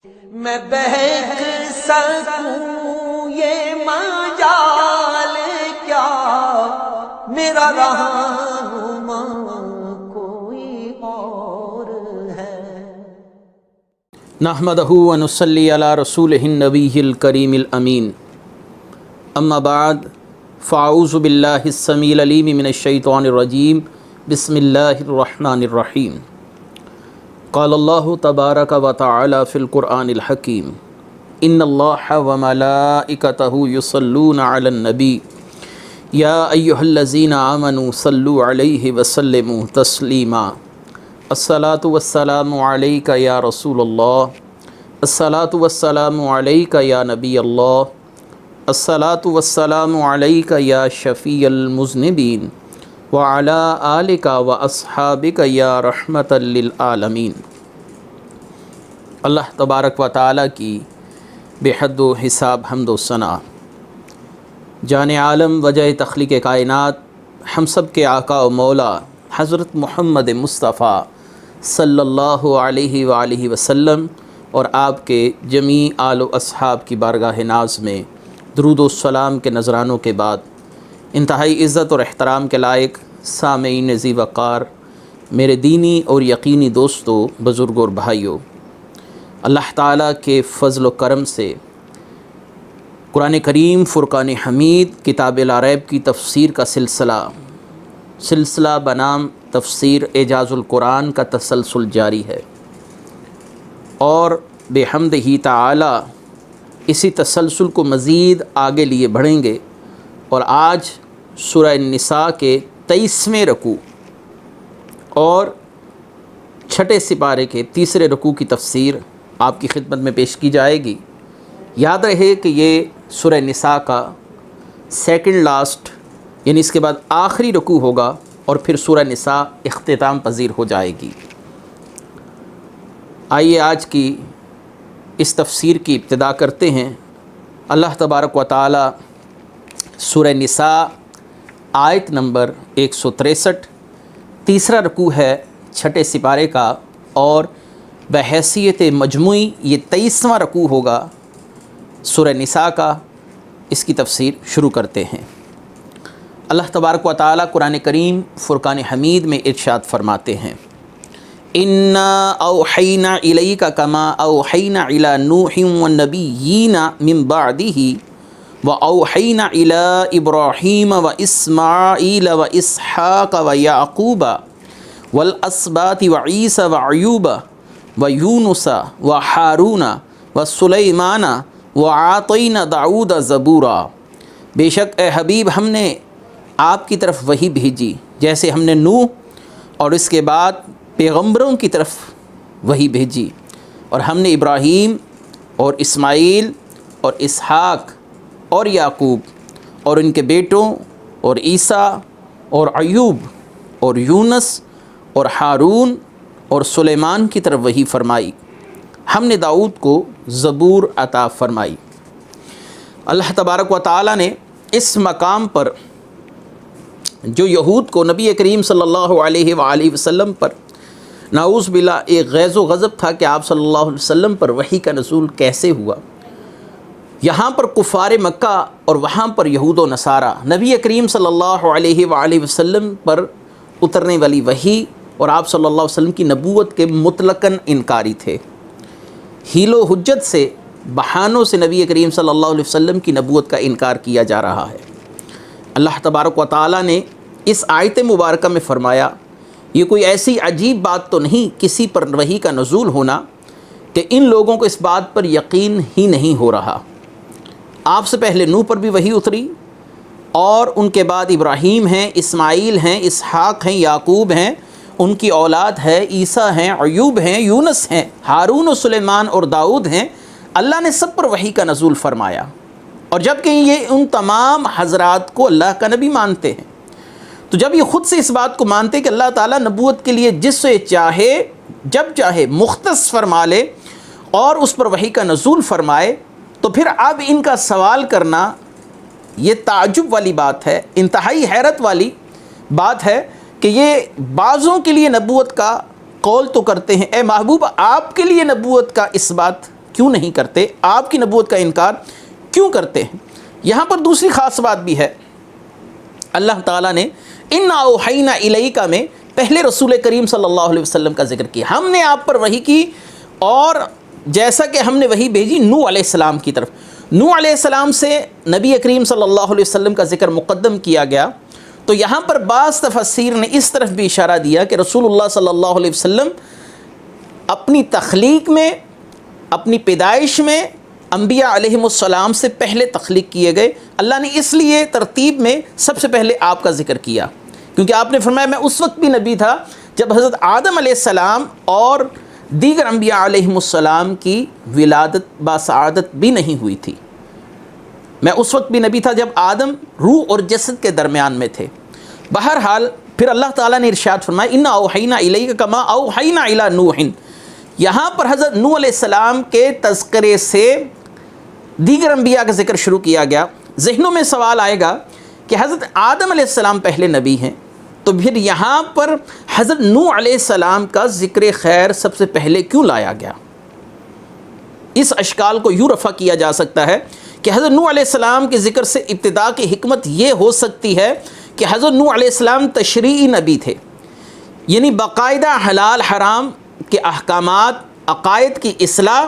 میں بہک سکوں یہ مجال کیا، میرا رہنما کوئی اور ہے۔ نحمدہ و نصلی علی رسولہ النبی الکریم الامین، اما بعد فاعوذ باللہ السمیع العلیم من الشیطان الرجیم، بسم اللہ الرحمن الرحیم۔ قال اللہ تبارک و تعالی فی القرآن الحکیم، ان اللہ و ملائکتہ یصلون علی النبی یا ایہا الذین آمنوا صلوا علیہ وسلموا تسلیما۔ الصلاۃ والسلام علیک یا رسول اللہ، الصلاۃ والسلام علیک یا نبی اللہ، الصلاۃ والسلام علیک یا شفیع المذنبین وعلی آلک و اصحابک یا رحمۃ للعالمین۔ اللہ تبارک و تعالیٰ کی بے حد و حساب حمد و ثنا، جان عالم وجہ تخلیق کائنات، ہم سب کے آقا و مولا حضرت محمد مصطفیٰ صلی اللہ علیہ وآلہ وسلم اور آپ کے جمیع آل و اصحاب کی بارگاہ ناز میں درود و سلام کے نذرانوں کے بعد، انتہائی عزت اور احترام کے لائق سامعین ذی وقار، میرے دینی اور یقینی دوستو، بزرگوں اور بھائیوں، اللہ تعالیٰ کے فضل و کرم سے قرآن کریم فرقان حمید کتاب لا ریب کی تفسیر کا سلسلہ بنام تفسیر اعجاز القرآن کا تسلسل جاری ہے، اور بحمدہ تعالی اسی تسلسل کو مزید آگے لیے بڑھیں گے، اور آج سورہ النساء کے 23ویں رکوع اور 6 سپارے کے 3 رکوع کی تفسیر آپ کی خدمت میں پیش کی جائے گی۔ یاد رہے کہ یہ سورہ النساء کا سیکنڈ لاسٹ، یعنی اس کے بعد آخری رکوع ہوگا، اور پھر سورہ النساء اختتام پذیر ہو جائے گی۔ آئیے آج کی اس تفسیر کی ابتدا کرتے ہیں۔ اللہ تبارک و تعالی سورہ النساء آیت نمبر 163، تیسرا رکوع ہے 6 سپارے کا، اور بحیثیت مجموعی یہ 23واں رکوع ہوگا سورہ النساء کا۔ اس کی تفسیر شروع کرتے ہیں۔ اللہ تبارک و تعالی قرآن کریم فرقان حمید میں ارشاد فرماتے ہیں، اِنَّا أَوْحَيْنَا إِلَيْكَ كَمَا أَوْحَيْنَا إِلَى نُوحٍ وَالنَّبِيِّينَ مِن بَعْدِهِ وَأَوْحَيْنَا إِلَى إِبْرَاهِيمَ وَإِسْمَاعِيلَ وَإِسْحَاقَ وَيَعْقُوبَ وَالْأَسْبَاطِ وَعِيسَى وَأَيُّوبَ وَيُونُسَ وَهَارُونَ وَسُلَيْمَانَ وَآتَيْنَا دَاؤُودَ زَبُورًا۔ بے شک اے حبیب ہم نے آپ کی طرف وحی بھیجی جیسے ہم نے نوح اور اس کے بعد پیغمبروں کی طرف وحی بھیجی، اور ہم نے ابراہیم اور اسماعیل اور اسحاق اور یعقوب اور ان کے بیٹوں اور عیسیٰ اور ایوب اور یونس اور ہارون اور سلیمان کی طرف وحی فرمائی۔ ہم نے داؤد کو زبور عطا فرمائی۔ اللہ تبارک و تعالی نے اس مقام پر جو یہود کو نبی کریم صلی اللہ علیہ وآلہ وسلم پر نعوذ باللہ ایک غیظ و غضب تھا کہ آپ صلی اللہ علیہ وسلم پر وحی کا نزول کیسے ہوا، یہاں پر کفار مکہ اور وہاں پر یہود و نصارہ نبی کریم صلی اللہ علیہ وآلہ وسلم پر اترنے والی وحی اور آپ صلی اللہ علیہ وسلم کی نبوت کے مطلقاً انکاری تھے۔ حیل و حجت سے، بہانوں سے نبی کریم صلی اللہ علیہ وسلم کی نبوت کا انکار کیا جا رہا ہے۔ اللہ تبارک و تعالی نے اس آیت مبارکہ میں فرمایا، یہ کوئی ایسی عجیب بات تو نہیں کسی پر وحی کا نزول ہونا کہ ان لوگوں کو اس بات پر یقین ہی نہیں ہو رہا۔ آپ سے پہلے نوح پر بھی وحی اتری، اور ان کے بعد ابراہیم ہیں، اسماعیل ہیں، اسحاق ہیں، یعقوب ہیں، ان کی اولاد ہے، عیسیٰ ہیں، ایوب ہیں، یونس ہیں، ہارون و سلیمان اور داؤد ہیں۔ اللہ نے سب پر وحی کا نزول فرمایا، اور جب کہ یہ ان تمام حضرات کو اللہ کا نبی مانتے ہیں، تو جب یہ خود سے اس بات کو مانتے کہ اللہ تعالیٰ نبوت کے لیے جس سے چاہے جب چاہے مختص فرما لے اور اس پر وحی کا نزول فرمائے، تو پھر اب ان کا سوال کرنا یہ تعجب والی بات ہے، انتہائی حیرت والی بات ہے کہ یہ بعضوں کے لیے نبوت کا قول تو کرتے ہیں، اے محبوب آپ کے لیے نبوت کا اس بات کیوں نہیں کرتے؟ آپ کی نبوت کا انکار کیوں کرتے ہیں؟ یہاں پر دوسری خاص بات بھی ہے، اللہ تعالیٰ نے اِنَّا أَوْحَيْنَا إِلَيْكَ میں پہلے رسول کریم صلی اللہ علیہ وسلم کا ذکر کیا، ہم نے آپ پر وحی کی، اور جیسا کہ ہم نے وحی بھیجی نوح علیہ السلام کی طرف، نوح علیہ السلام سے نبی کریم صلی اللہ علیہ وسلم کا ذکر مقدم کیا گیا۔ تو یہاں پر بعض تفسیر نے اس طرف بھی اشارہ دیا کہ رسول اللہ صلی اللہ علیہ وسلم اپنی تخلیق میں، اپنی پیدائش میں انبیاء علیہم السلام سے پہلے تخلیق کیے گئے، اللہ نے اس لیے ترتیب میں سب سے پہلے آپ کا ذکر کیا، کیونکہ آپ نے فرمایا میں اس وقت بھی نبی تھا جب حضرت آدم علیہ السلام اور دیگر انبیاء علیہم السلام کی ولادت باسعادت بھی نہیں ہوئی تھی، میں اس وقت بھی نبی تھا جب آدم روح اور جسد کے درمیان میں تھے۔ بہرحال پھر اللہ تعالیٰ نے ارشاد فرمایا اِنَّا أَوْحَيْنَا إِلَيْكَ كَمَا أَوْحَيْنَا إِلَىٰ نُوحٍ، یہاں پر حضرت نوح علیہ السلام کے تذکرے سے دیگر انبیاء کا ذکر شروع کیا گیا۔ ذہنوں میں سوال آئے گا کہ حضرت آدم علیہ السلام پہلے نبی ہیں، تو پھر یہاں پر حضرت نوح علیہ السلام کا ذکر خیر سب سے پہلے کیوں لایا گیا؟ اس اشکال کو یوں رفع کیا جا سکتا ہے کہ حضرت نوح علیہ السلام کے ذکر سے ابتدا کی حکمت یہ ہو سکتی ہے کہ حضرت نوح علیہ السلام تشریعی نبی تھے، یعنی باقاعدہ حلال حرام کے احکامات، عقائد کی اصلاح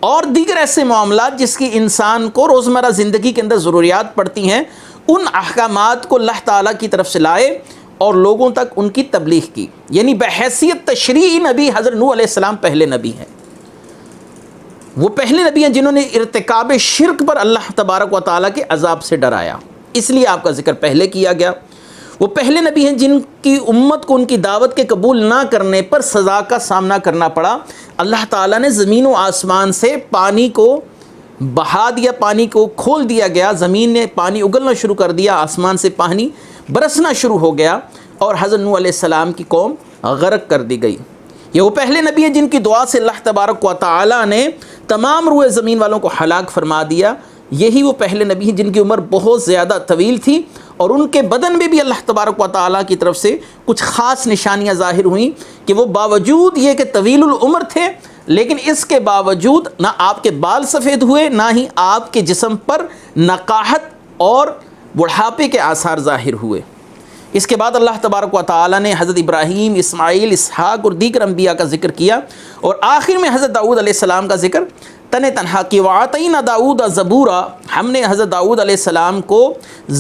اور دیگر ایسے معاملات جس کی انسان کو روزمرہ زندگی کے اندر ضروریات پڑتی ہیں، ان احکامات کو اللہ تعالیٰ کی طرف سے لائے اور لوگوں تک ان کی تبلیغ کی، یعنی بحیثیت تشریعی نبی حضرت نوح علیہ السلام پہلے نبی ہیں۔ وہ پہلے نبی ہیں جنہوں نے ارتکاب شرک پر اللہ تبارک و تعالیٰ کے عذاب سے ڈرایا، اس لیے آپ کا ذکر پہلے کیا گیا۔ وہ پہلے نبی ہیں جن کی امت کو ان کی دعوت کے قبول نہ کرنے پر سزا کا سامنا کرنا پڑا، اللہ تعالیٰ نے زمین و آسمان سے پانی کو بہا دیا، پانی کو کھول دیا گیا، زمین نے پانی اگلنا شروع کر دیا، آسمان سے پانی برسنا شروع ہو گیا، اور حضرت نوح علیہ السلام کی قوم غرق کر دی گئی۔ یہ وہ پہلے نبی ہیں جن کی دعا سے اللہ تبارک و تعالیٰ نے تمام روئے زمین والوں کو ہلاک فرما دیا۔ یہی وہ پہلے نبی ہیں جن کی عمر بہت زیادہ طویل تھی، اور ان کے بدن میں بھی اللہ تبارک و تعالیٰ کی طرف سے کچھ خاص نشانیاں ظاہر ہوئیں کہ وہ باوجود یہ کہ طویل العمر تھے، لیکن اس کے باوجود نہ آپ کے بال سفید ہوئے، نہ ہی آپ کے جسم پر نقاہت اور بڑھاپے کے آثار ظاہر ہوئے۔ اس کے بعد اللہ تبارک و تعالیٰ نے حضرت ابراہیم، اسماعیل، اسحاق اور دیگر انبیاء کا ذکر کیا، اور آخر میں حضرت داؤد علیہ السلام کا ذکر تنہا کی۔ وَآتَيْنَا دَاؤُودَ زَبُورًا، ہم نے حضرت داؤد علیہ السلام کو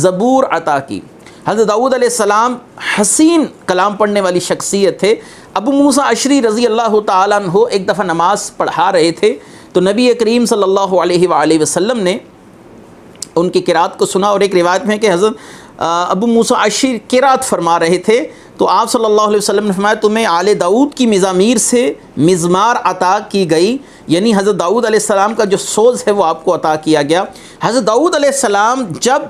زبور عطا کی۔ حضرت داؤد علیہ السلام حسین کلام پڑھنے والی شخصیت تھے۔ ابو موسیٰ اشعری رضی اللہ تعالیٰ عنہ ایک دفعہ نماز پڑھا رہے تھے، تو نبی کریم صلی اللہ علیہ وآلہ وسلم نے ان کی قرات کو سنا، اور ایک روایت میں ہے کہ حضرت ابو موسیٰ اشعری قرات فرما رہے تھے، تو آپ صلی اللہ علیہ وسلم نے فرمایا تمہیں آل داؤد کی مزامیر سے مزمار عطا کی گئی، یعنی حضرت داؤد علیہ السلام کا جو سوز ہے وہ آپ کو عطا کیا گیا۔ حضرت داؤد علیہ السلام جب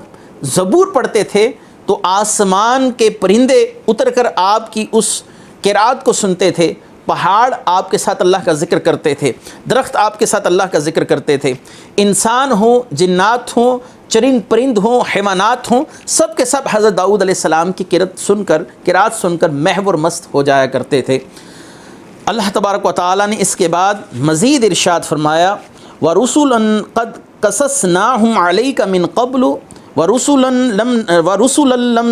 زبور پڑھتے تھے تو آسمان کے پرندے اتر کر آپ کی اس قرات کو سنتے تھے، پہاڑ آپ کے ساتھ اللہ کا ذکر کرتے تھے، درخت آپ کے ساتھ اللہ کا ذکر کرتے تھے، انسان ہوں، جنات ہوں، چرند پرند ہوں، حیوانات ہوں، سب کے سب حضرت داؤد علیہ السلام کی قرات سن کر محو اور مست ہو جایا کرتے تھے۔ اللہ تبارک و تعالیٰ نے اس کے بعد مزید ارشاد فرمایا وَرُسُلًا قَدْ قَصَصْنَاهُمْ عَلَيْكَ مِن قَبْلُ وَرُسُلًا لَمْ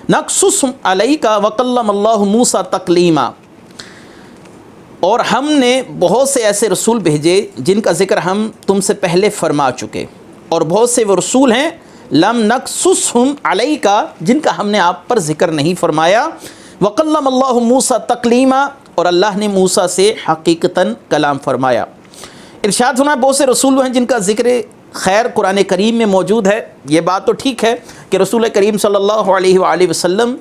نَقْصُصْهُمْ عَلَيْكَ وَكَلَّمَ اللَّهُ مُوسَىٰ تَكْلِيمًا، اور ہم نے بہت سے ایسے رسول بھیجے جن کا ذکر ہم تم سے پہلے فرما چکے، اور بہت سے وہ رسول ہیں لم نقصصہم علیک، جن کا ہم نے آپ پر ذکر نہیں فرمایا، وکلم اللہ موسیٰ تکلیما، اور اللہ نے موسیٰ سے حقیقتاً کلام فرمایا۔ ارشاد ہونا بہت سے رسول ہیں جن کا ذکر خیر قرآن کریم میں موجود ہے، یہ بات تو ٹھیک ہے کہ رسول کریم صلی اللہ علیہ وآلہ وسلم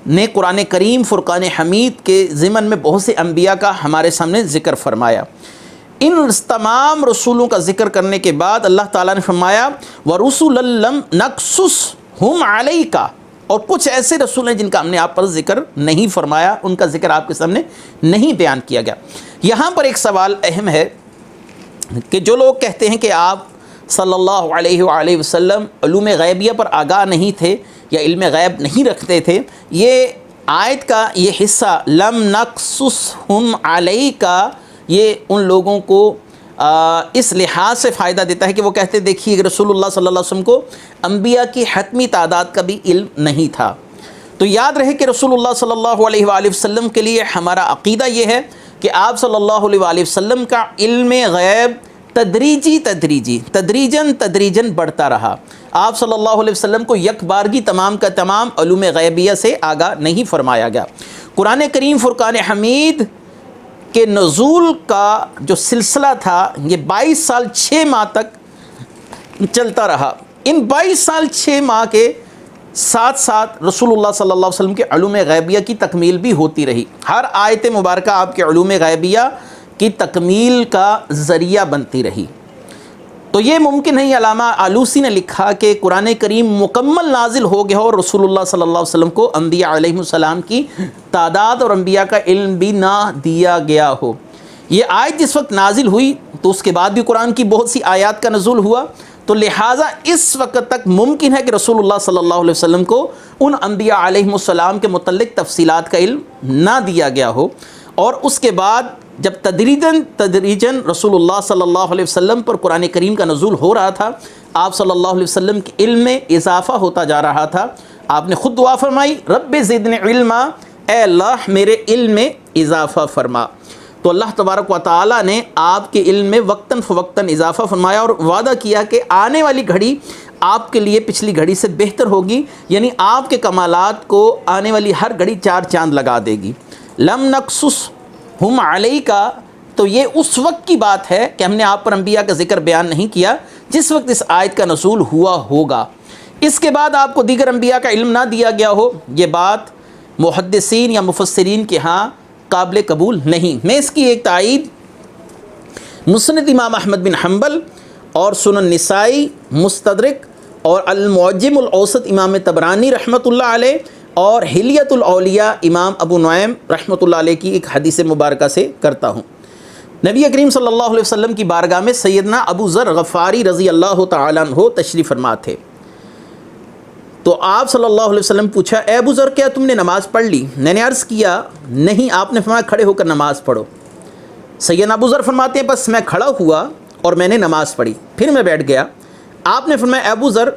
نے قرآن کریم فرقان حمید کے ضمن میں بہت سے انبیاء کا ہمارے سامنے ذکر فرمایا۔ ان تمام رسولوں کا ذکر کرنے کے بعد اللہ تعالیٰ نے فرمایا وَرُسُلًا لَمْ نَقْصُصْهُمْ عَلَيْكَ، اور کچھ ایسے رسول ہیں جن کا ہم نے آپ پر ذکر نہیں فرمایا، ان کا ذکر آپ کے سامنے نہیں بیان کیا گیا۔ یہاں پر ایک سوال اہم ہے کہ جو لوگ کہتے ہیں کہ آپ صلی اللہ علیہ وآلہ وسلم علوم غیبیہ پر آگاہ نہیں تھے یا علم غیب نہیں رکھتے تھے، یہ آیت کا یہ حصہ لم نقصصہم علیک یہ ان لوگوں کو اس لحاظ سے فائدہ دیتا ہے کہ وہ کہتے دیکھیے کہ رسول اللہ صلی اللہ علیہ وسلم کو انبیاء کی حتمی تعداد کا بھی علم نہیں تھا۔ تو یاد رہے کہ رسول اللہ صلی اللہ علیہ وآلہ وسلم کے لیے ہمارا عقیدہ یہ ہے کہ آپ صلی اللہ علیہ وآلہ وسلم کا علم غیب تدریجاً بڑھتا رہا۔ آپ صلی اللہ علیہ وسلم کو یک بارگی تمام کا تمام علوم غیبیہ سے آگاہ نہیں فرمایا گیا۔ قرآن کریم فرقان حمید کے نزول کا جو سلسلہ تھا یہ 22 سال 6 ماہ تک چلتا رہا۔ ان 22 سال 6 ماہ کے ساتھ ساتھ رسول اللہ صلی اللہ علیہ وسلم کے علوم غیبیہ کی تکمیل بھی ہوتی رہی۔ ہر آیت مبارکہ آپ کے علوم غیبیہ کی تکمیل کا ذریعہ بنتی رہی۔ تو یہ ممکن ہے، علامہ آلوسی نے لکھا کہ قرآن کریم مکمل نازل ہو گیا ہو اور رسول اللہ صلی اللہ علیہ وسلم کو انبیاء علیہ السلام کی تعداد اور انبیاء کا علم بھی نہ دیا گیا ہو۔ یہ آیت جس وقت نازل ہوئی تو اس کے بعد بھی قرآن کی بہت سی آیات کا نزول ہوا، تو لہٰذا اس وقت تک ممکن ہے کہ رسول اللہ صلی اللہ علیہ وسلم کو ان انبیاء علیہ السلام کے متعلق تفصیلات کا علم نہ دیا گیا ہو، اور اس کے بعد جب تدریجاً رسول اللہ صلی اللہ علیہ وسلم پر قرآن کریم کا نزول ہو رہا تھا، آپ صلی اللہ علیہ وسلم کے علم میں اضافہ ہوتا جا رہا تھا۔ آپ نے خود دعا فرمائی، رب زدنی علما، اے اللہ میرے علم میں اضافہ فرما۔ تو اللہ تبارک و تعالیٰ نے آپ کے علم میں وقتاً فوقتاً اضافہ فرمایا اور وعدہ کیا کہ آنے والی گھڑی آپ کے لیے پچھلی گھڑی سے بہتر ہوگی، یعنی آپ کے کمالات کو آنے والی ہر گھڑی 4 چاند لگا دے گی۔ لم نقصصہم علیک، تو یہ اس وقت کی بات ہے کہ ہم نے آپ پر انبیاء کا ذکر بیان نہیں کیا جس وقت اس آیت کا نزول ہوا ہوگا۔ اس کے بعد آپ کو دیگر انبیاء کا علم نہ دیا گیا ہو، یہ بات محدثین یا مفسرین کے ہاں قابل قبول نہیں۔ میں اس کی ایک تائید مسند امام احمد بن حنبل اور سنن نسائی، مستدرک اور المعجم الاوسط امام طبرانی رحمۃ اللہ علیہ اور حلیۃ الاولیاء امام ابو نعیم رحمۃ اللہ علیہ کی ایک حدیث مبارکہ سے کرتا ہوں۔ نبی کریم صلی اللہ علیہ وسلم کی بارگاہ میں سیدنا ابو ذر غفاری رضی اللہ تعالیٰ عنہ تشریف فرما تھے۔ تو آپ صلی اللہ علیہ وسلم پوچھا، اے ابو ذر کیا تم نے نماز پڑھ لی؟ میں نے عرض کیا نہیں۔ آپ نے فرمایا کھڑے ہو کر نماز پڑھو۔ سیدنا ابو ذر فرماتے ہیں بس میں کھڑا ہوا اور میں نے نماز پڑھی، پھر میں بیٹھ گیا۔ آپ نے فرمایا اے ابو ذر،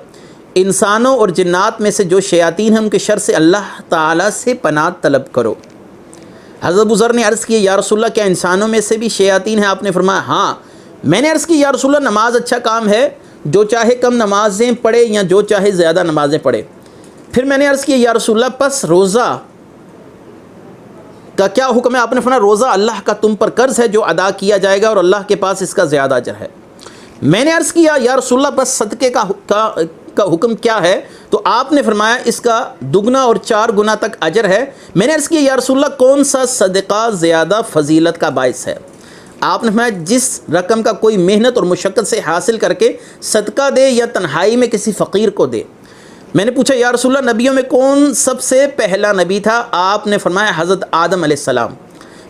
انسانوں اور جنات میں سے جو شیاطین ہیں ان کے شر سے اللہ تعالیٰ سے پناہ طلب کرو۔ حضرت ابو ذر نے عرض کیا یا رسول اللہ کیا انسانوں میں سے بھی شیاطین ہیں؟ آپ نے فرمایا ہاں۔ میں نے عرض کی یا رسول اللہ نماز اچھا کام ہے، جو چاہے کم نمازیں پڑھے یا جو چاہے زیادہ نمازیں پڑھے۔ پھر میں نے عرض کیا یا رسول اللہ پس روزہ کا کیا حکم ہے؟ آپ نے فرمایا روزہ اللہ کا تم پر قرض ہے جو ادا کیا جائے گا اور اللہ کے پاس اس کا زیادہ اجر ہے۔ میں نے عرض کیا یا رسول اللہ بس صدقے کا حکم کیا ہے؟ تو آپ نے فرمایا اس کا دگنا اور 4 گنا تک اجر ہے۔ میں نے عرض کیا یا رسول اللہ کون سا صدقہ زیادہ فضیلت کا باعث ہے؟ آپ نے فرمایا جس رقم کا کوئی محنت اور مشقت سے حاصل کر کے صدقہ دے یا تنہائی میں کسی فقیر کو دے۔ میں نے پوچھا یا رسول اللہ نبیوں میں کون سب سے پہلا نبی تھا؟ آپ نے فرمایا حضرت آدم علیہ السلام۔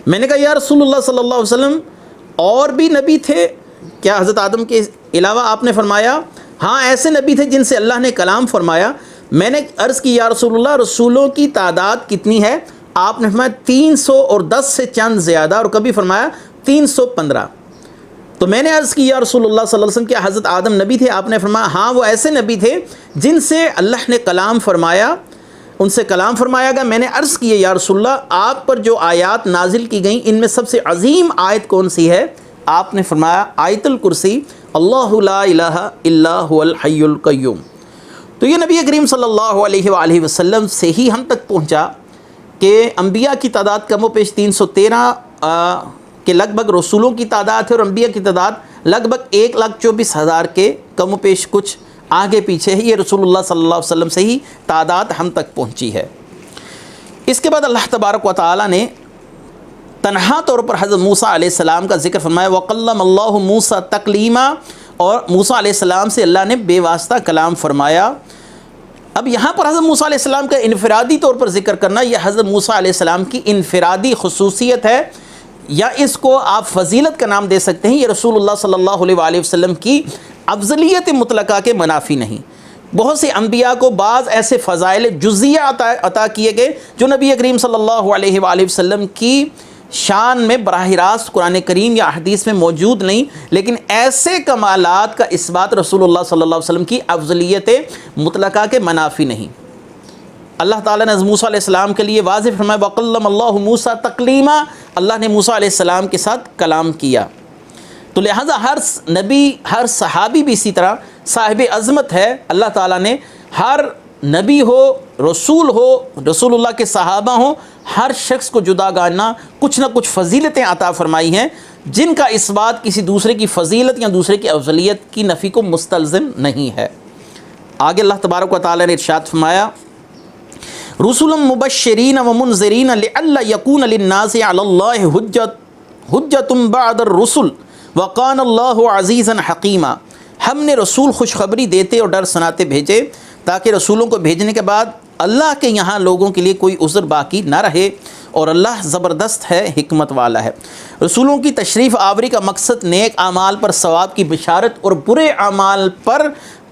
میں نے کہا یا رسول اللہ صلی اللہ علیہ وسلم اور بھی نبی تھے کیا حضرت آدم کے علاوہ؟ آپ نے فرمایا ہاں ایسے نبی تھے جن سے اللہ نے کلام فرمایا۔ میں نے عرض کی یا رسول اللہ رسولوں کی تعداد کتنی ہے؟ آپ نے فرمایا 310 سے چند زیادہ، اور کبھی فرمایا 315۔ تو میں نے عرض کی یا رسول اللہ صلی اللہ علیہ وسلم کیا حضرت آدم نبی تھے؟ آپ نے فرمایا ہاں وہ ایسے نبی تھے جن سے اللہ نے کلام فرمایا، ان سے کلام فرمایا گیا۔ میں نے عرض کی یا رسول اللہ آپ پر جو آیات نازل کی گئیں ان میں سب سے عظیم آیت کون سی ہے؟ آپ نے فرمایا آیت الکرسی، اللہ لا الہ الا هو الحی القیوم۔ تو یہ نبی کریم صلی اللہ علیہ وآلہ وسلم سے ہی ہم تک پہنچا کہ انبیاء کی تعداد کم و بیش 313 کے لگ بھگ رسولوں کی تعداد ہے، اور انبیاء کی تعداد لگ بھگ 1,24,000 کے کم و بیش کچھ آگے پیچھے ہے۔ یہ رسول اللہ صلی اللہ علیہ وسلم سے ہی تعداد ہم تک پہنچی ہے۔ اس کے بعد اللہ تبارک و تعالیٰ نے تنہا طور پر حضرت موسیٰ علیہ السلام کا ذکر فرمایا، وَقَلَّمَ اللَّهُ مُوسَىٰ تَكْلِيمًا، اور موسیٰ علیہ السلام سے اللہ نے بے واسطہ کلام فرمایا۔ اب یہاں پر حضرت موسیٰ علیہ السلام کا انفرادی طور پر ذکر کرنا یہ حضرت موسیٰ علیہ السلام کی انفرادی خصوصیت ہے، یا اس کو آپ فضیلت کا نام دے سکتے ہیں۔ یہ رسول اللہ صلی اللہ علیہ وآلہ وسلم کی افضلیت مطلقہ کے منافی نہیں۔ بہت سے انبیاء کو بعض ایسے فضائل جزیہ عطا کیے گئے جو نبی کریم صلی اللہ علیہ وآلہ وسلم کی شان میں براہ راست قرآن کریم یا حدیث میں موجود نہیں، لیکن ایسے کمالات کا اس بات رسول اللہ صلی اللہ علیہ وسلم کی افضلیت مطلقہ کے منافی نہیں۔ اللہ تعالیٰ نے موسیٰ علیہ السلام کے لیے واضح فرمایا وَقَلَّمَ اللَّهُ مُوسَىٰ تَقْلِیمًا، اللہ نے موسیٰ علیہ السلام کے ساتھ کلام کیا۔ تو لہٰذا ہر نبی، ہر صحابی بھی اسی طرح صاحب عظمت ہے۔ اللہ تعالیٰ نے ہر نبی ہو، رسول ہو، رسول اللہ کے صحابہ ہوں، ہر شخص کو جداگانہ کچھ نہ کچھ فضیلتیں عطا فرمائی ہیں، جن کا اس بات کسی دوسرے کی فضیلت یا دوسرے کی افضلیت کی نفی کو مستلزم نہیں ہے۔ آگے اللہ تبارک و تعالیٰ نے ارشاد فرمایا رسلا مبشرین ومنذرین لئلا یکون للناس علی اللہ حجۃ بعد الرسل وکان اللہ عزیزا حکیما، ہم نے رسول خوشخبری دیتے اور ڈر سناتے بھیجے تاکہ رسولوں کو بھیجنے کے بعد اللہ کے یہاں لوگوں کے لیے کوئی عذر باقی نہ رہے، اور اللہ زبردست ہے، حکمت والا ہے۔ رسولوں کی تشریف آوری کا مقصد نیک اعمال پر ثواب کی بشارت اور برے اعمال پر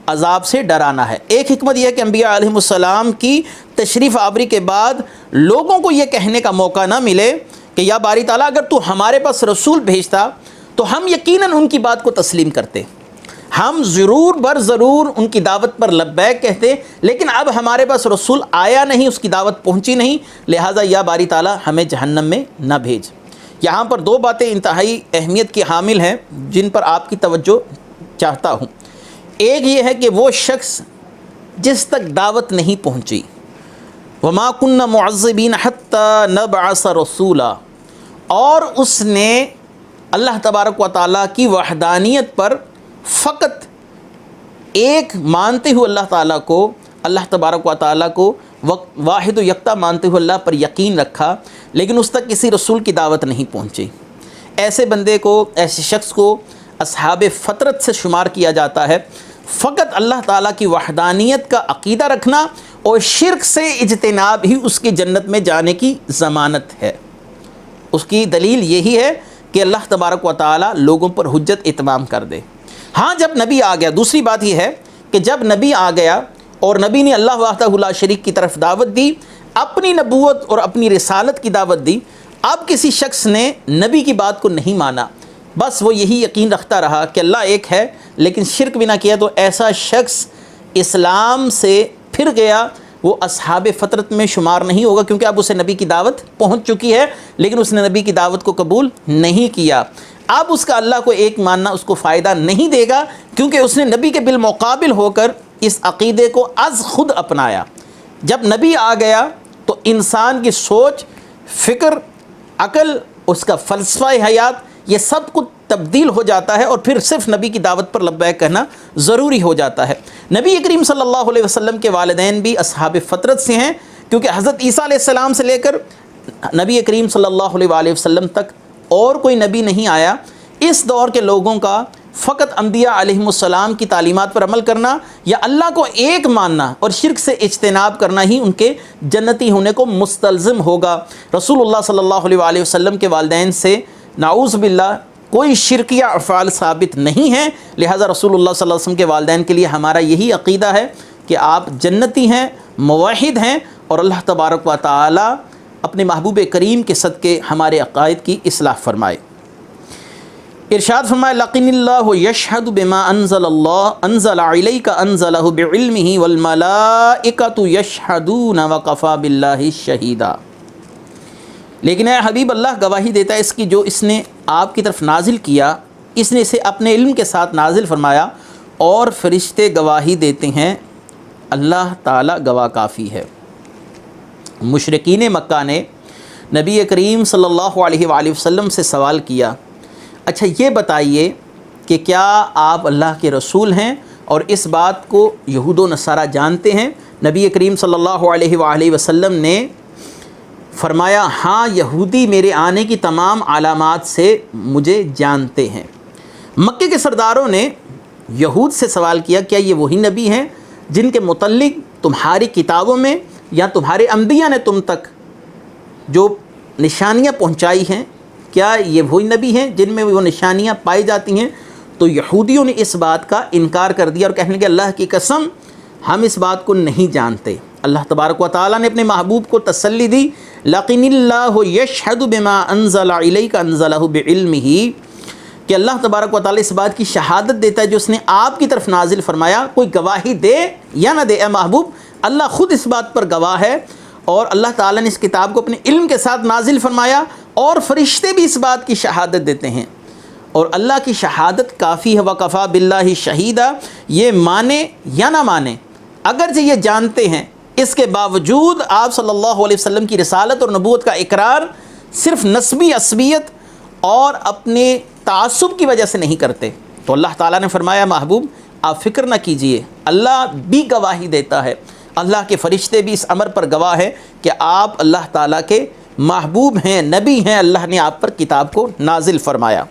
عذاب سے ڈرانا ہے۔ ایک حکمت یہ ہے کہ انبیاء علیہ السلام کی تشریف آوری کے بعد لوگوں کو یہ کہنے کا موقع نہ ملے کہ یا باری تعالیٰ اگر تو ہمارے پاس رسول بھیجتا تو ہم یقیناً ان کی بات کو تسلیم کرتے، ہم ضرور بر ضرور ان کی دعوت پر لبیک کہتے، لیکن اب ہمارے پاس رسول آیا نہیں، اس کی دعوت پہنچی نہیں، لہٰذا یا باری تعالیٰ ہمیں جہنم میں نہ بھیج۔ یہاں پر دو باتیں انتہائی اہمیت کی حامل ہیں جن پر آپ کی توجہ چاہتا ہوں۔ ایک یہ ہے کہ وہ شخص جس تک دعوت نہیں پہنچی، وما كنا معذبین حتی نبعث رسولا، اور اس نے اللہ تبارک و تعالیٰ کی وحدانیت پر فقط ایک مانتے ہوئے اللہ تعالیٰ کو، اللہ تبارک و تعالیٰ کو واحد و یکتا مانتے ہوئے اللہ پر یقین رکھا، لیکن اس تک کسی رسول کی دعوت نہیں پہنچی، ایسے بندے کو، ایسے شخص کو اصحاب فطرت سے شمار کیا جاتا ہے۔ فقط اللہ تعالیٰ کی وحدانیت کا عقیدہ رکھنا اور شرک سے اجتناب ہی اس کی جنت میں جانے کی ضمانت ہے۔ اس کی دلیل یہی ہے کہ اللہ تبارک و تعالیٰ لوگوں پر حجت اتمام کر دے۔ ہاں جب نبی آ گیا، دوسری بات یہ ہے کہ جب نبی آ گیا اور نبی نے اللہ وحدہ لا شریک کی طرف دعوت دی، اپنی نبوت اور اپنی رسالت کی دعوت دی، اب کسی شخص نے نبی کی بات کو نہیں مانا، بس وہ یہی یقین رکھتا رہا کہ اللہ ایک ہے لیکن شرک بھی نہ کیا، تو ایسا شخص اسلام سے پھر گیا، وہ اصحاب فطرت میں شمار نہیں ہوگا، کیونکہ اب اسے نبی کی دعوت پہنچ چکی ہے لیکن اس نے نبی کی دعوت کو قبول نہیں کیا۔ اب اس کا اللہ کو ایک ماننا اس کو فائدہ نہیں دے گا، کیونکہ اس نے نبی کے بالمقابل ہو کر اس عقیدے کو از خود اپنایا۔ جب نبی آ گیا تو انسان کی سوچ، فکر، عقل، اس کا فلسفہ حیات، یہ سب کچھ تبدیل ہو جاتا ہے اور پھر صرف نبی کی دعوت پر لبیک کہنا ضروری ہو جاتا ہے۔ نبی کریم صلی اللہ علیہ وسلم کے والدین بھی اصحاب فطرت سے ہیں، کیونکہ حضرت عیسیٰ علیہ السلام سے لے کر نبی کریم صلی اللہ علیہ وسلم تک اور کوئی نبی نہیں آیا۔ اس دور کے لوگوں کا فقط انبیاء علیہم السلام کی تعلیمات پر عمل کرنا یا اللہ کو ایک ماننا اور شرک سے اجتناب کرنا ہی ان کے جنتی ہونے کو مستلزم ہوگا۔ رسول اللہ صلی اللہ علیہ وسلم کے والدین سے نعوذ باللہ کوئی شرکیہ افعال ثابت نہیں ہیں، لہذا رسول اللہ صلی اللہ علیہ وسلم کے والدین کے لیے ہمارا یہی عقیدہ ہے کہ آپ جنتی ہیں، موحد ہیں، اور اللہ تبارک و تعالی اپنے محبوب کریم کے صدقے ہمارے عقائد کی اصلاح فرمائے۔ ارشاد فرمائے لقن اللہ یشہد بما انزل علیک انزلہ بعلمہ والملائکۃ یشہدون وکفی باللہ شہیدا۔ لیکن اے حبیب، اللہ گواہی دیتا ہے اس کی جو اس نے آپ کی طرف نازل کیا، اس نے اسے اپنے علم کے ساتھ نازل فرمایا، اور فرشتے گواہی دیتے ہیں، اللہ تعالیٰ گواہ کافی ہے۔ مشرکین مکہ نے نبی کریم صلی اللہ علیہ وآلہ وسلم سے سوال کیا، اچھا یہ بتائیے کہ کیا آپ اللہ کے رسول ہیں؟ اور اس بات کو یہود و نصارہ جانتے ہیں۔ نبی کریم صلی اللہ علیہ وآلہ وسلم نے فرمایا ہاں، یہودی میرے آنے کی تمام علامات سے مجھے جانتے ہیں۔ مکے کے سرداروں نے یہود سے سوال کیا کیا یہ وہی نبی ہیں جن کے متعلق تمہاری کتابوں میں یا تمہارے انبیاء نے تم تک جو نشانیاں پہنچائی ہیں، کیا یہ وہی نبی ہیں جن میں وہ نشانیاں پائی جاتی ہیں؟ تو یہودیوں نے اس بات کا انکار کر دیا اور کہنے کہ اللہ کی قسم ہم اس بات کو نہیں جانتے۔ اللہ تبارک و تعالیٰ نے اپنے محبوب کو تسلی دی، لقن اللہ یشہد بما انزل الیک انزلہ بعلمہ، کہ اللہ تبارک و تعالیٰ اس بات کی شہادت دیتا ہے جو اس نے آپ کی طرف نازل فرمایا، کوئی گواہی دے یا نہ دے اے محبوب، اللہ خود اس بات پر گواہ ہے، اور اللہ تعالیٰ نے اس کتاب کو اپنے علم کے ساتھ نازل فرمایا، اور فرشتے بھی اس بات کی شہادت دیتے ہیں، اور اللہ کی شہادت کافی ہے۔ وَكَفَى بِاللَّهِ شَهِيدًا، یہ مانے یا نہ مانے، اگرچہ یہ جانتے ہیں، اس کے باوجود آپ صلی اللہ علیہ وسلم کی رسالت اور نبوت کا اقرار صرف نسبی عصبیت اور اپنے تعصب کی وجہ سے نہیں کرتے۔ تو اللہ تعالیٰ نے فرمایا محبوب آپ فکر نہ کیجئے، اللہ بھی گواہی دیتا ہے، اللہ کے فرشتے بھی اس امر پر گواہ ہے کہ آپ اللہ تعالیٰ کے محبوب ہیں، نبی ہیں، اللہ نے آپ پر کتاب کو نازل فرمایا۔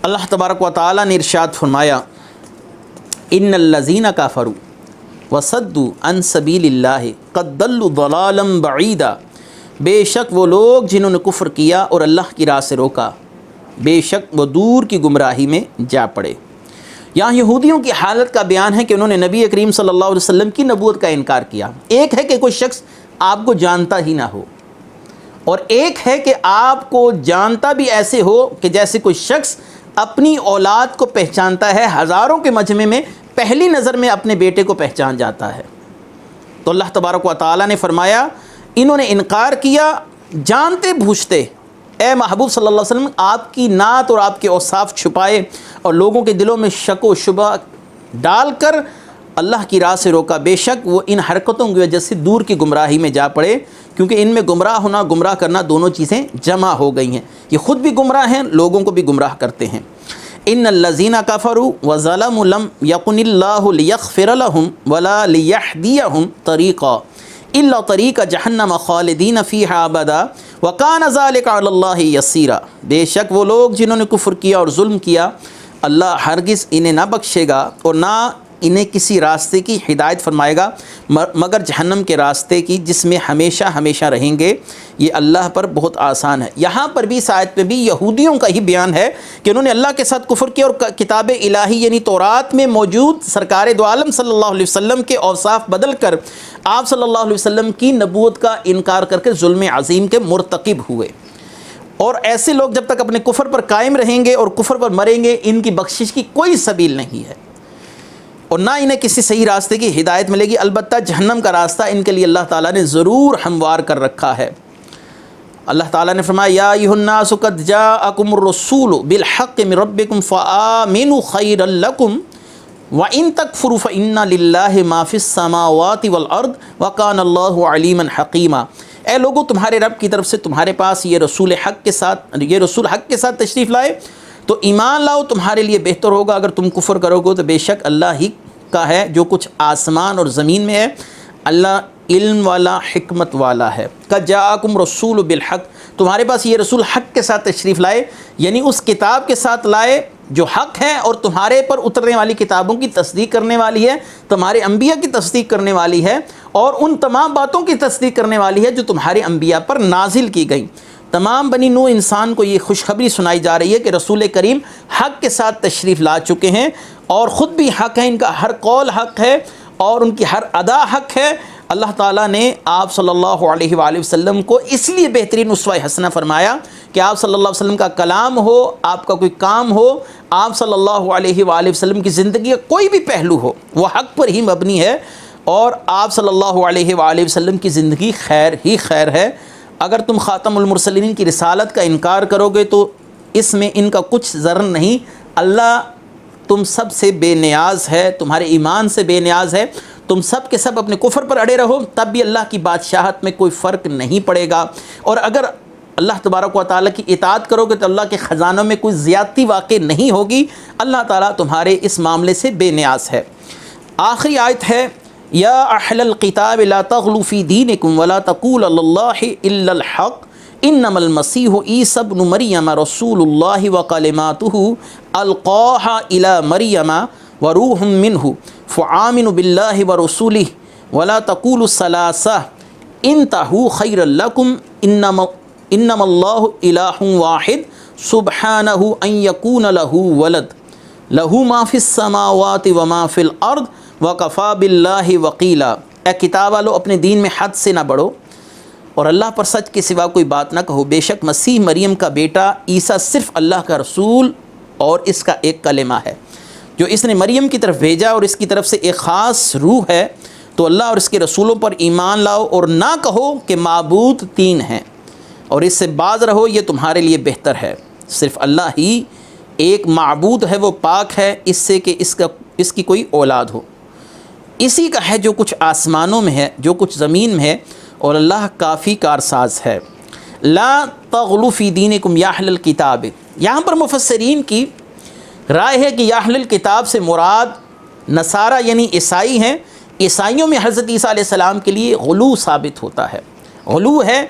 اللہ تبارک و تعالیٰ نے ارشاد فرمایا ان الذین کفروا وصدوا عن سبیل اللہ قد ضلوا ضلالا بعیدا، بے شک وہ لوگ جنہوں نے کفر کیا اور اللہ کی راہ سے روکا، بے شک وہ دور کی گمراہی میں جا پڑے۔ یہاں یہودیوں کی حالت کا بیان ہے کہ انہوں نے نبی کریم صلی اللہ علیہ وسلم کی نبوت کا انکار کیا۔ ایک ہے کہ کوئی شخص آپ کو جانتا ہی نہ ہو، اور ایک ہے کہ آپ کو جانتا بھی ایسے ہو کہ جیسے کوئی شخص اپنی اولاد کو پہچانتا ہے، ہزاروں کے مجمع میں پہلی نظر میں اپنے بیٹے کو پہچان جاتا ہے۔ تو اللہ تبارک و تعالیٰ نے فرمایا انہوں نے انکار کیا جانتے بوجھتے، اے محبوب صلی اللہ علیہ وسلم آپ کی نعت اور آپ کے اوصاف چھپائے اور لوگوں کے دلوں میں شک و شبہ ڈال کر اللہ کی راہ سے روکا، بے شک وہ ان حرکتوں کی وجہ سے دور کی گمراہی میں جا پڑے، کیونکہ ان میں گمراہ ہونا گمراہ کرنا دونوں چیزیں جمع ہو گئی ہیں، یہ خود بھی گمراہ ہیں، لوگوں کو بھی گمراہ کرتے ہیں۔ ان الذین کفروا وظلموا لم یکن اللہ لیغفر لهم ولا لیہدیہم طریقا الا طریق جہنم خالدین فیہا ابدا وکان ذلک علی اللہ یسیرا، بے شک وہ لوگ جنہوں نے کفر کیا اور ظلم کیا اللہ ہرگز انہیں نہ بخشے گا اور نہ انہیں کسی راستے کی ہدایت فرمائے گا مگر جہنم کے راستے کی جس میں ہمیشہ ہمیشہ رہیں گے، یہ اللہ پر بہت آسان ہے۔ یہاں پر بھی اس آیت میں بھی یہودیوں کا ہی بیان ہے کہ انہوں نے اللہ کے ساتھ کفر کیا اور کتاب الہی یعنی تورات میں موجود سرکار دو عالم صلی اللہ علیہ وسلم کے اوصاف بدل کر آپ صلی اللہ علیہ وسلم کی نبوت کا انکار کر کے ظلم عظیم کے مرتکب ہوئے، اور ایسے لوگ جب تک اپنے کفر پر قائم رہیں گے اور کفر پر مریں گے ان کی بخشش کی کوئی سبیل نہیں ہے، اور نہ انہیں کسی صحیح راستے کی ہدایت ملے گی، البتہ جہنم کا راستہ ان کے لیے اللہ تعالیٰ نے ضرور ہموار کر رکھا ہے۔ اللہ تعالیٰ نے فرمایا یا ایھا الناس قد جاءکم الرسول بالحق من ربکم فآمنوا خیرا لکم وَإِن تَكْفُرُوا فَإِنَّ لِلَّهِ مَا فِي السَّمَاوَاتِ وَالْأَرْضِ وَكَانَ اللَّهُ عَلِيمًا حَكِيمًا، اے لوگو تمہارے رب کی طرف سے تمہارے پاس یہ رسول حق کے ساتھ تشریف لائے تو ایمان لاؤ، تمہارے لیے بہتر ہوگا، اگر تم کفر کرو گے تو بے شک اللہ ہی کا ہے جو کچھ آسمان اور زمین میں ہے، اللہ علم والا حکمت والا ہے۔ قد جاءکم رسول بالحق، تمہارے پاس یہ رسول حق کے ساتھ تشریف لائے، یعنی اس کتاب کے ساتھ لائے جو حق ہے اور تمہارے پر اترنے والی کتابوں کی تصدیق کرنے والی ہے، تمہارے انبیاء کی تصدیق کرنے والی ہے، اور ان تمام باتوں کی تصدیق کرنے والی ہے جو تمہارے انبیاء پر نازل کی گئیں۔ تمام بنی نوح انسان کو یہ خوشخبری سنائی جا رہی ہے کہ رسول کریم حق کے ساتھ تشریف لا چکے ہیں، اور خود بھی حق ہے، ان کا ہر قول حق ہے اور ان کی ہر ادا حق ہے۔ اللہ تعالیٰ نے آپ صلی اللہ علیہ وآلہ وسلم کو اس لیے بہترین اسوہ حسنہ فرمایا کہ آپ صلی اللہ علیہ وسلم کا کلام ہو، آپ کا کوئی کام ہو، آپ صلی اللہ علیہ وآلہ وسلم کی زندگی کا کوئی بھی پہلو ہو وہ حق پر ہی مبنی ہے، اور آپ صلی اللہ علیہ وآلہ وسلم کی زندگی خیر ہی خیر ہے۔ اگر تم خاتم المرسلین کی رسالت کا انکار کرو گے تو اس میں ان کا کچھ ضرر نہیں، اللہ تم سب سے بے نیاز ہے، تمہارے ایمان سے بے نیاز ہے، تم سب کے سب اپنے کفر پر اڑے رہو تب بھی اللہ کی بادشاہت میں کوئی فرق نہیں پڑے گا، اور اگر اللہ تبارک و تعالیٰ کی اطاعت کرو گے تو اللہ کے خزانوں میں کوئی زیادتی واقع نہیں ہوگی، اللہ تعالیٰ تمہارے اس معاملے سے بے نیاز ہے۔ آخری آیت ہے یا اہل الکتاب لا تغلوا فی دینکم ولا تقولوا علی اللہ الا الحق انما المسیح عیسی ابن مریم رسول اللہ وکلماتہ القاہا الی مریم وروح منہ فآمنوا باللہ ورسولہ ولا تقولوا ثلاثہ انتہوا خیرا لکم انما اللہ الہ واحد سبحانہ ان یکون لہ ولد لہ ما فی السماوات وما فی الارض وکفی باللہ وکیلا۔ اے کتاب والو اپنے دین میں حد سے نہ بڑھو اور اللہ پر سچ کے سوا کوئی بات نہ کہو، بے شک مسیح مریم کا بیٹا عیسیٰ صرف اللہ کا رسول اور اس کا ایک کلمہ ہے جو اس نے مریم کی طرف بھیجا، اور اس کی طرف سے ایک خاص روح ہے، تو اللہ اور اس کے رسولوں پر ایمان لاؤ اور نہ کہو کہ معبود تین ہیں، اور اس سے باز رہو، یہ تمہارے لیے بہتر ہے۔ صرف اللہ ہی ایک معبود ہے، وہ پاک ہے اس سے کہ اس کی کوئی اولاد ہو۔ اسی کا ہے جو کچھ آسمانوں میں ہے، جو کچھ زمین میں ہے، اور اللہ کافی کارساز ہے۔ لا تغلوا فی دینکم یا اہل الکتاب، یہاں پر مفسرین کی رائے ہے کہ یا اہل الکتاب سے مراد نصارہ یعنی عیسائی ہیں۔ عیسائیوں میں حضرت عیسیٰ علیہ السلام کے لیے غلو ثابت ہوتا ہے، غلو ہے،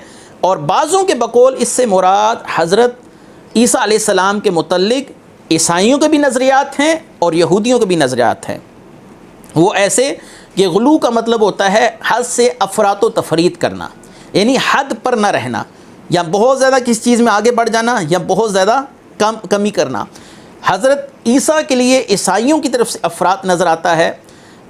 اور بعضوں کے بقول اس سے مراد حضرت عیسیٰ علیہ السلام کے متعلق عیسائیوں کے بھی نظریات ہیں اور یہودیوں کے بھی نظریات ہیں۔ وہ ایسے کہ غلو کا مطلب ہوتا ہے حد سے افراط و تفرید کرنا، یعنی حد پر نہ رہنا، یا بہت زیادہ کسی چیز میں آگے بڑھ جانا یا بہت زیادہ کمی کرنا۔ حضرت عیسیٰ کے لیے عیسائیوں کی طرف سے افراط نظر آتا ہے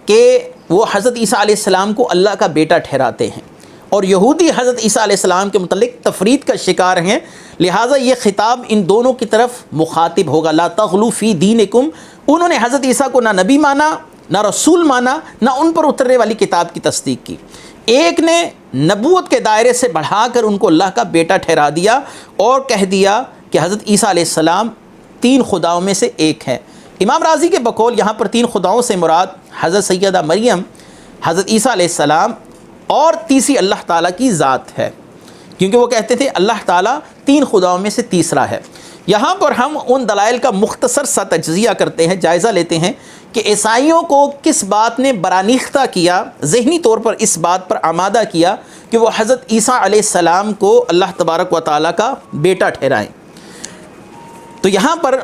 کہ وہ حضرت عیسیٰ علیہ السلام کو اللہ کا بیٹا ٹھہراتے ہیں، اور یہودی حضرت عیسیٰ علیہ السلام کے متعلق تفرید کا شکار ہیں، لہٰذا یہ خطاب ان دونوں کی طرف مخاطب ہوگا۔ لا تغلوا فی دینکم، انہوں نے حضرت عیسیٰ کو نہ نبی مانا، نہ رسول مانا، نہ ان پر اترنے والی کتاب کی تصدیق کی۔ ایک نے نبوت کے دائرے سے بڑھا کر ان کو اللہ کا بیٹا ٹھہرا دیا اور کہہ دیا کہ حضرت عیسیٰ علیہ السلام تین خداؤں میں سے ایک ہے۔ امام راضی کے بقول یہاں پر تین خداؤں سے مراد حضرت سیدہ مریم، حضرت عیسیٰ علیہ السلام اور تیسری اللہ تعالیٰ کی ذات ہے، کیونکہ وہ کہتے تھے اللہ تعالیٰ تین خداؤں میں سے تیسرا ہے۔ یہاں پر ہم ان دلائل کا مختصر سا تجزیہ کرتے ہیں، جائزہ لیتے ہیں کہ عیسائیوں کو کس بات نے برانیختہ کیا، ذہنی طور پر اس بات پر آمادہ کیا کہ وہ حضرت عیسیٰ علیہ السلام کو اللہ تبارک و تعالیٰ کا بیٹا ٹھہرائیں۔ تو یہاں پر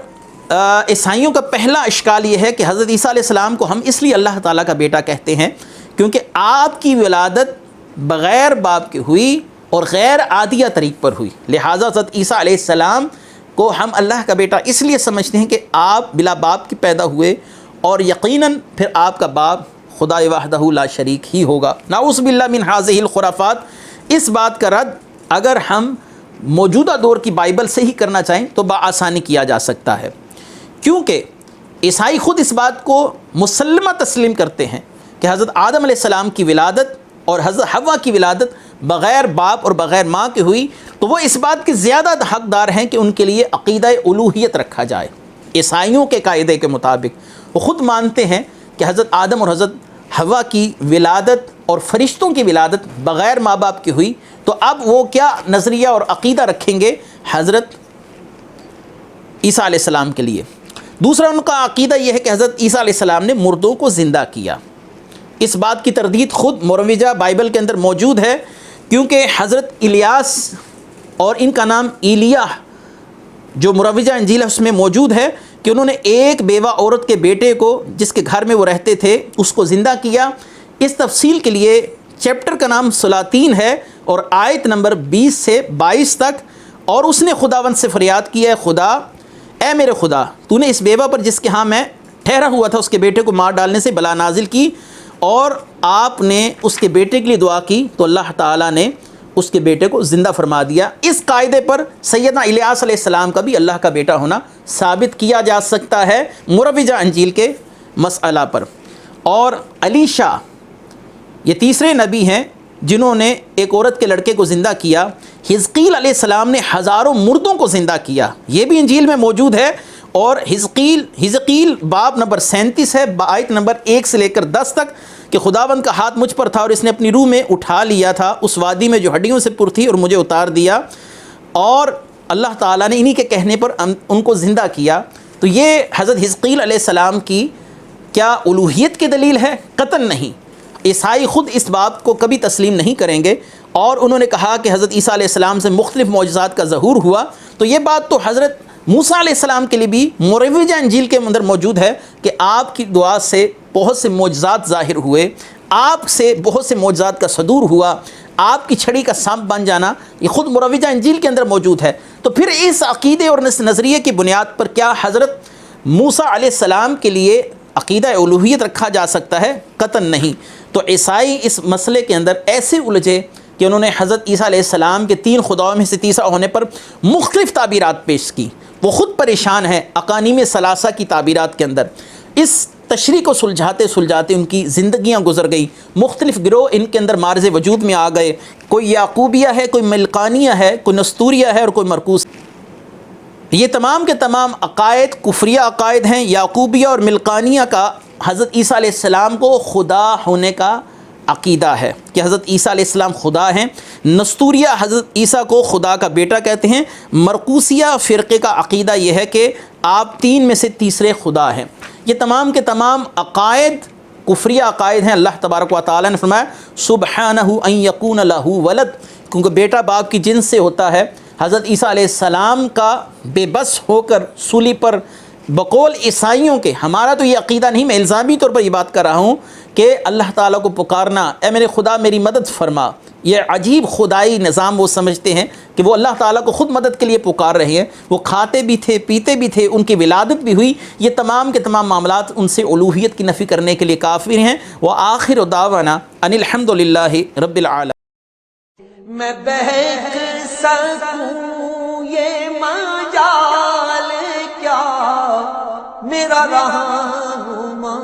عیسائیوں کا پہلا اشکال یہ ہے کہ حضرت عیسیٰ علیہ السلام کو ہم اس لیے اللہ تعالیٰ کا بیٹا کہتے ہیں کیونکہ آپ کی ولادت بغیر باپ کے ہوئی اور غیر عادیہ طریق پر ہوئی، لہٰذا حضرت عیسیٰ علیہ السلام کو ہم اللہ کا بیٹا اس لیے سمجھتے ہیں کہ آپ بلا باپ کے پیدا ہوئے، اور یقیناً پھر آپ کا باپ خدا وحدہ لا شریک ہی ہوگا۔ نعوذ باللہ من ہذہ الخرافات۔ اس بات کا رد اگر ہم موجودہ دور کی بائبل سے ہی کرنا چاہیں تو بآسانی کیا جا سکتا ہے، کیونکہ عیسائی خود اس بات کو مسلمہ تسلیم کرتے ہیں کہ حضرت آدم علیہ السلام کی ولادت اور حضرت حوا کی ولادت بغیر باپ اور بغیر ماں کے ہوئی، تو وہ اس بات کے زیادہ حقدار ہیں کہ ان کے لیے عقیدہ الوہیت رکھا جائے۔ عیسائیوں کے قاعدے کے مطابق وہ خود مانتے ہیں کہ حضرت آدم اور حضرت حوا کی ولادت اور فرشتوں کی ولادت بغیر ماں باپ کی ہوئی، تو اب وہ کیا نظریہ اور عقیدہ رکھیں گے حضرت عیسیٰ علیہ السلام کے لیے؟ دوسرا ان کا عقیدہ یہ ہے کہ حضرت عیسیٰ علیہ السلام نے مردوں کو زندہ کیا۔ اس بات کی تردید خود مروجہ بائبل کے اندر موجود ہے، کیونکہ حضرت الیاس اور ان کا نام ایلیہ جو مروجہ انجیل ہے اس میں موجود ہے کہ انہوں نے ایک بیوہ عورت کے بیٹے کو جس کے گھر میں وہ رہتے تھے اس کو زندہ کیا۔ اس تفصیل کے لیے چیپٹر کا نام سلاطین ہے اور آیت نمبر 20 سے 22 تک، اور اس نے خداوند سے فریاد کی، اے خدا، اے میرے خدا، تو نے اس بیوہ پر جس کے ہاں میں ٹھہرا ہوا تھا اس کے بیٹے کو مار ڈالنے سے بلا نازل کی، اور آپ نے اس کے بیٹے کے لیے دعا کی تو اللہ تعالیٰ نے اس کے بیٹے کو زندہ فرما دیا۔ اس قاعدے پر سیدنا الیاس علیہ السلام کا بھی اللہ کا بیٹا ہونا ثابت کیا جا سکتا ہے مروجہ انجیل کے مسئلہ پر۔ اور علیشا یہ تیسرے نبی ہیں جنہوں نے ایک عورت کے لڑکے کو زندہ کیا۔ حزقیل علیہ السلام نے ہزاروں مردوں کو زندہ کیا، یہ بھی انجیل میں موجود ہے، اور حزقیل باب نمبر 37 ہے، آیت نمبر 1 سے لے کر 10 تک، کہ خداوند کا ہاتھ مجھ پر تھا اور اس نے اپنی روح میں اٹھا لیا تھا اس وادی میں جو ہڈیوں سے پر تھی اور مجھے اتار دیا، اور اللہ تعالیٰ نے انہی کے کہنے پر ان کو زندہ کیا۔ تو یہ حضرت حزقیل علیہ السلام کی کیا الوہیت کی دلیل ہے؟ قطعاً نہیں۔ عیسائی خود اس بات کو کبھی تسلیم نہیں کریں گے، اور انہوں نے کہا کہ حضرت عیسیٰ علیہ السلام سے مختلف معجزات کا ظہور ہوا، تو یہ بات تو حضرت موسیٰ علیہ السلام کے لیے بھی مروجہ انجیل کے اندر موجود ہے کہ آپ کی دعا سے بہت سے معجزات ظاہر ہوئے، آپ سے بہت سے معجزات کا صدور ہوا، آپ کی چھڑی کا سانپ بن جانا، یہ خود مروجہ انجیل کے اندر موجود ہے۔ تو پھر اس عقیدے اور اس نظریے کی بنیاد پر کیا حضرت موسیٰ علیہ السلام کے لیے عقیدہ الوہیت رکھا جا سکتا ہے؟ قطعاً نہیں۔ تو عیسائی اس مسئلے کے اندر ایسے الجھے کہ انہوں نے حضرت عیسیٰ علیہ السلام کے 3 خداؤں میں سے تیسرا ہونے پر مختلف تعبیرات پیش کی. وہ خود پریشان ہیں اقانیم ثلاثہ کی تعبیرات کے اندر. اس تشریح کو سلجھاتے سلجھاتے ان کی زندگیاں گزر گئی. مختلف گروہ ان کے اندر معرض وجود میں آ گئے. کوئی یعقوبیہ ہے، کوئی ملکانیہ ہے، کوئی نستوریہ ہے اور کوئی مرکوز. یہ تمام کے تمام عقائد کفریہ عقائد ہیں. یعقوبیہ اور ملکانیہ کا حضرت عیسیٰ علیہ السلام کو خدا ہونے کا عقیدہ ہے کہ حضرت عیسیٰ علیہ السلام خدا ہیں. نستوریہ حضرت عیسیٰ کو خدا کا بیٹا کہتے ہیں. مرکوسیہ فرقے کا عقیدہ یہ ہے کہ آپ 3 میں سے تیسرے خدا ہیں. یہ تمام کے تمام عقائد کفریہ عقائد ہیں. اللہ تبارک و تعالیٰ نے فرمایا سبحانہ ان یکون لہ ولد، کیونکہ بیٹا باپ کی جنس سے ہوتا ہے. حضرت عیسیٰ علیہ السلام کا بے بس ہو کر سولی پر بقول عیسائیوں کے، ہمارا تو یہ عقیدہ نہیں، میں الزامی طور پر یہ بات کر رہا ہوں کہ اللہ تعالیٰ کو پکارنا، اے میرے خدا میری مدد فرما، یہ عجیب خدائی نظام وہ سمجھتے ہیں کہ وہ اللہ تعالیٰ کو خود مدد کے لیے پکار رہے ہیں. وہ کھاتے بھی تھے، پیتے بھی تھے، ان کی ولادت بھی ہوئی. یہ تمام کے تمام معاملات ان سے الوہیت کی نفی کرنے کے لیے کافر ہیں. وآخر دعوانا ان الحمد للہ رب العالمین. میں بہک سکوں یہ مجال کیا میرا رہنما